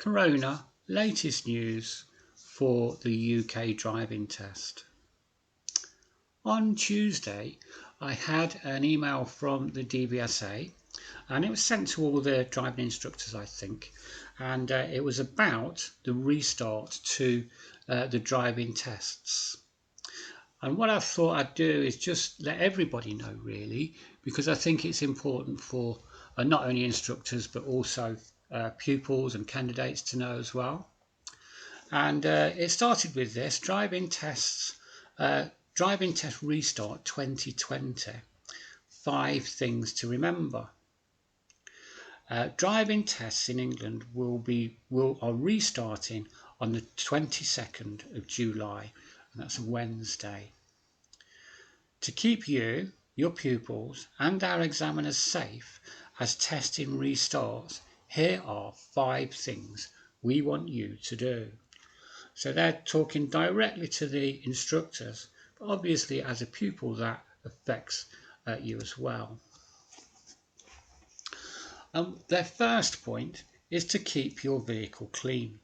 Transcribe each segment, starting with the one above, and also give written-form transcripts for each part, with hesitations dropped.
Corona, latest news for the UK driving test. On Tuesday, I had an email from the DVSA, and it was sent to all the driving instructors, I think, and it was about the restart to the driving tests. And what I thought I'd do is just let everybody know, really, because I think it's important for not only instructors but also pupils and candidates to know as well. And it started with this driving test restart 2020. 5 things to remember. Driving tests in England are restarting on the 22nd of July, and that's a Wednesday. To keep you, your pupils, and our examiners safe as testing restarts, here are 5 things we want you to do. So they're talking directly to the instructors, but obviously as a pupil that affects you as well. Their first point is to keep your vehicle clean.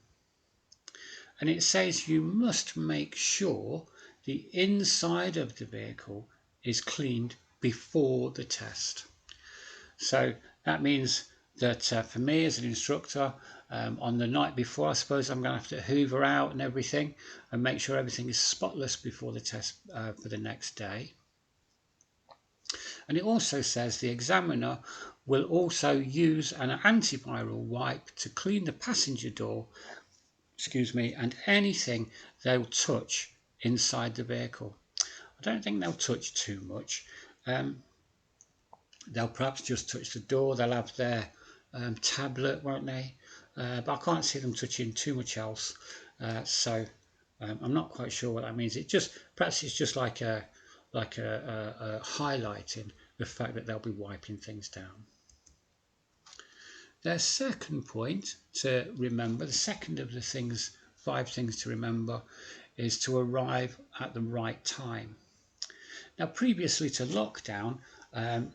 And it says you must make sure the inside of the vehicle is cleaned before the test. So that means that for me as an instructor, on the night before, I suppose I'm going to have to hoover out and everything and make sure everything is spotless before the test for the next day. And it also says the examiner will also use an antiviral wipe to clean the passenger door, and anything they'll touch inside the vehicle. I don't think they'll touch too much. They'll perhaps just touch the door. They'll have their tablet, won't they? But I can't see them touching too much else. So I'm not quite sure what that means. Perhaps it's just like a highlighting the fact that they'll be wiping things down. Their second point to remember, the second of the 5 things to remember, is to arrive at the right time. Now, previously to lockdown,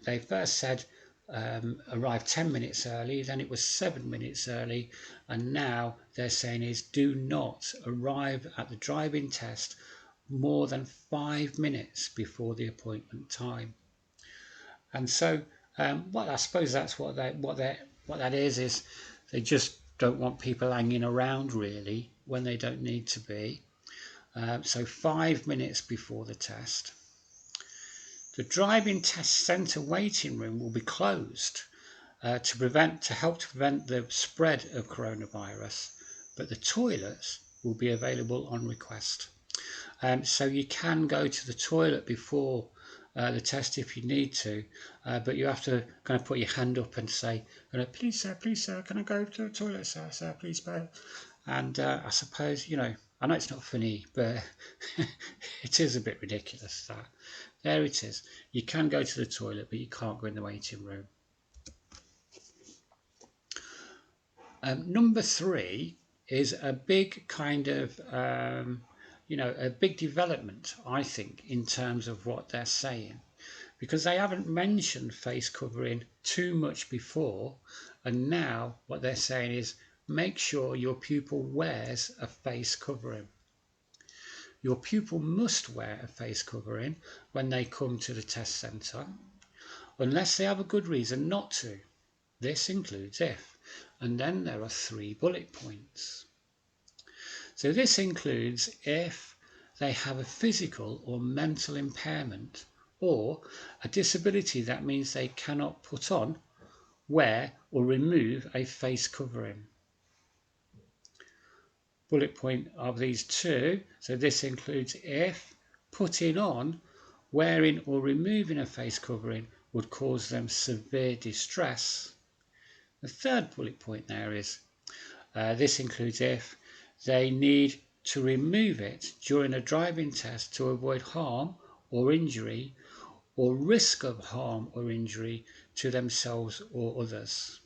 they first said arrive 10 minutes early, then it was 7 minutes early, and now they're saying is do not arrive at the driving test more than 5 minutes before the appointment time. And so, I suppose that's what that is they just don't want people hanging around really when they don't need to be. So 5 minutes before the test. The driving test centre waiting room will be closed to help prevent the spread of coronavirus, but the toilets will be available on request. So you can go to the toilet before the test if you need to, but you have to kind of put your hand up and say, please sir, can I go to the toilet, sir, please, sir. And I suppose, I know it's not funny, but it is a bit ridiculous that. There it is. You can go to the toilet, but you can't go in the waiting room. Number 3 is a big kind of, a big development, I think, in terms of what they're saying, because they haven't mentioned face covering too much before, and now what they're saying is make sure your pupil wears a face covering. Your pupil must wear a face covering when they come to the test centre, unless they have a good reason not to. This includes if, and then there are 3 bullet points. So this includes if they have a physical or mental impairment or a disability that means they cannot put on, wear or remove a face covering. Bullet point of these 2, so this includes if putting on, wearing or removing a face covering would cause them severe distress. The third bullet point there is this includes if they need to remove it during a driving test to avoid harm or injury or risk of harm or injury to themselves or others.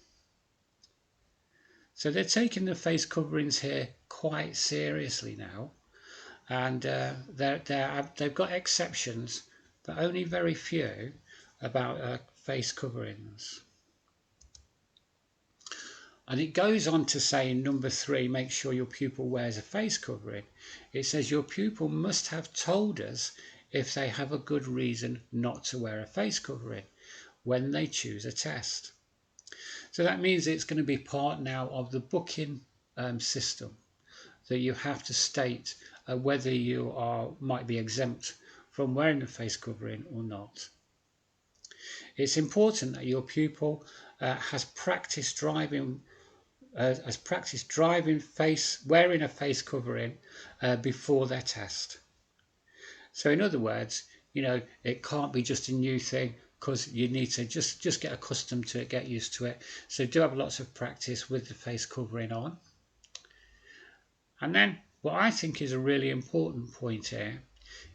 So they're taking the face coverings here quite seriously now, and they've got exceptions, but only very few about face coverings. And it goes on to say in number 3, make sure your pupil wears a face covering. It says your pupil must have told us if they have a good reason not to wear a face covering when they choose a test. So that means it's going to be part now of the booking system, that you have to state whether you might be exempt from wearing a face covering or not. It's important that your pupil has practiced driving wearing a face covering before their test. So in other words, it can't be just a new thing, because you need to just get accustomed to it, get used to it. So do have lots of practice with the face covering on. And then what I think is a really important point here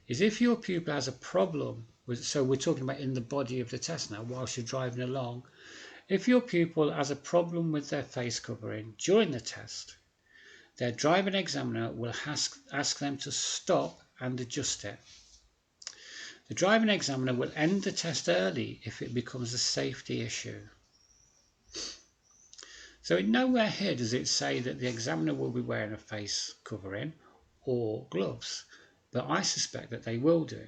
is if your pupil has a problem with, so we're talking about in the body of the test now whilst you're driving along, if your pupil has a problem with their face covering during the test, their driving examiner will ask them to stop and adjust it. The driving examiner will end the test early if it becomes a safety issue. So nowhere here does it say that the examiner will be wearing a face covering or gloves, but I suspect that they will do.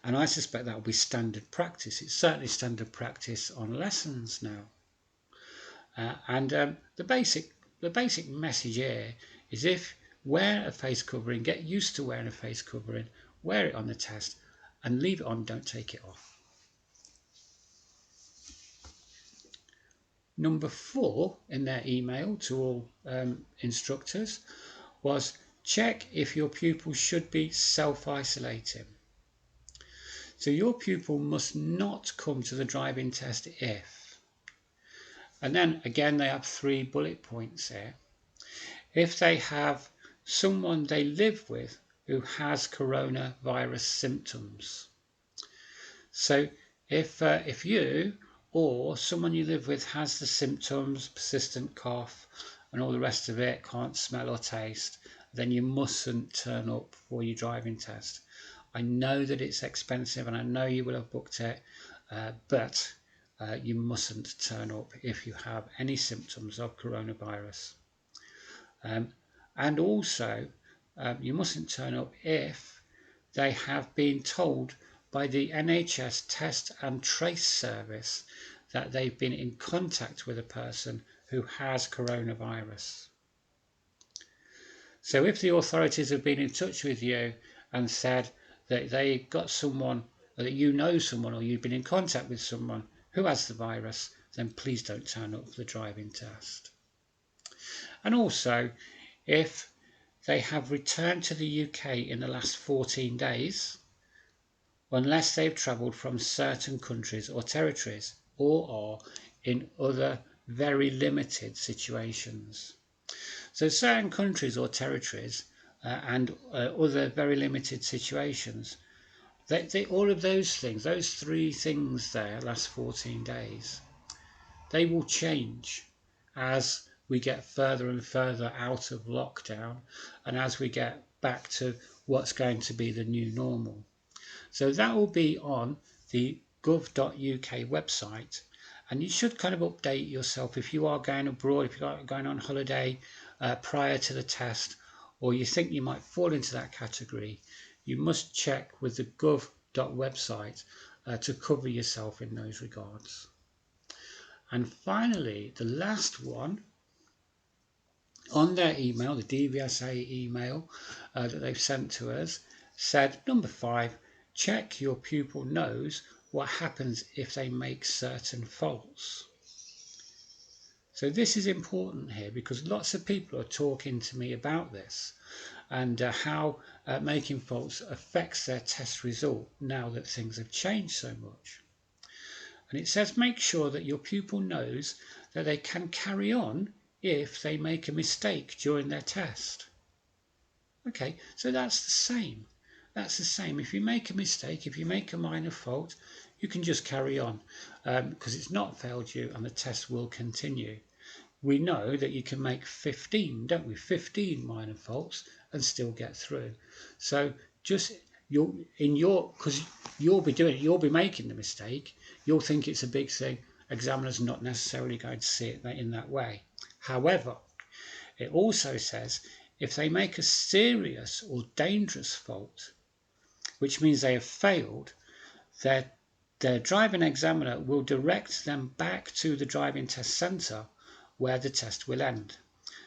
And I suspect that will be standard practice. It's certainly standard practice on lessons now. The basic message here is wear a face covering, get used to wearing a face covering, wear it on the test and leave it on, don't take it off. Number 4 in their email to all instructors was check if your pupil should be self-isolating. So your pupil must not come to the driving test if. And then again they have 3 bullet points here. If they have someone they live with who has coronavirus symptoms. So if you or someone you live with has the symptoms, persistent cough and all the rest of it, can't smell or taste, then you mustn't turn up for your driving test. I know that it's expensive and I know you will have booked it, but you mustn't turn up if you have any symptoms of coronavirus. And also, you mustn't turn up if they have been told by the NHS Test and Trace Service that they've been in contact with a person who has coronavirus. So if the authorities have been in touch with you and said that they got someone, or that you know someone, or you've been in contact with someone who has the virus, then please don't turn up for the driving test. And also, if they have returned to the UK in the last 14 days, unless they've travelled from certain countries or territories, or are in other very limited situations. So certain countries or territories and other very limited situations, all of those things, those 3 things there, last 14 days, they will change as we get further and further out of lockdown and as we get back to what's going to be the new normal. So that will be on the gov.uk website, and you should kind of update yourself if you are going abroad, if you're going on holiday prior to the test, or you think you might fall into that category. You must check with the gov.website to cover yourself in those regards. And finally, the last one on their email, the DVSA email that they've sent to us, said number 5, check your pupil knows what happens if they make certain faults. So this is important here because lots of people are talking to me about this and how making faults affects their test result now that things have changed so much. And it says make sure that your pupil knows that they can carry on if they make a mistake during their test. Okay, so that's the same. That's the same. If you make a mistake, if you make a minor fault, you can just carry on because it's not failed you and the test will continue. We know that you can make 15, don't we? 15 minor faults and still get through. So just because you'll be doing it, you'll be making the mistake, you'll think it's a big thing, examiner's not necessarily going to see it in that way. However, it also says if they make a serious or dangerous fault, which means they have failed, their driving examiner will direct them back to the driving test centre where the test will end.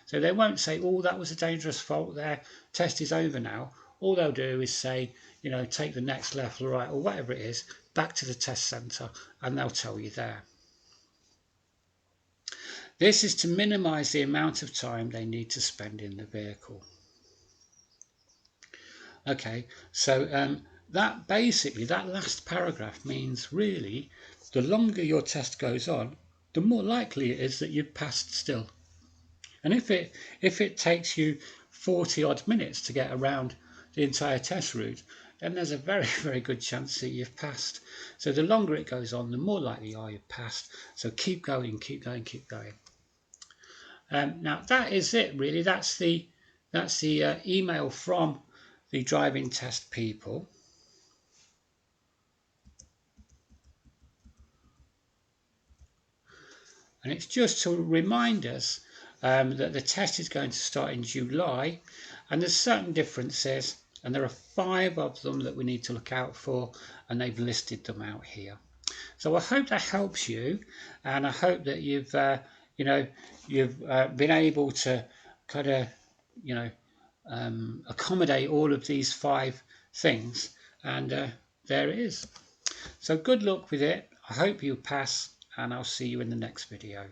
So they won't say, oh, that was a dangerous fault there, test is over now. All they'll do is say, take the next left or right or whatever it is, back to the test centre, and they'll tell you there. This is to minimise the amount of time they need to spend in the vehicle. Okay, so that last paragraph means really the longer your test goes on, the more likely it is that you've passed still. And if it takes you 40 odd minutes to get around the entire test route, then there's a very, very good chance that you've passed. So the longer it goes on, the more likely you are you've passed. So keep going, keep going, keep going. Now that is it really. That's the email from the driving test people. And it's just to remind us that the test is going to start in July, and there's certain differences, and there are 5 of them that we need to look out for, and they've listed them out here. So I hope that helps you, and I hope that you've been able to kind of accommodate all of these 5 things, and there it is. So good luck with it. I hope you pass, and I'll see you in the next video.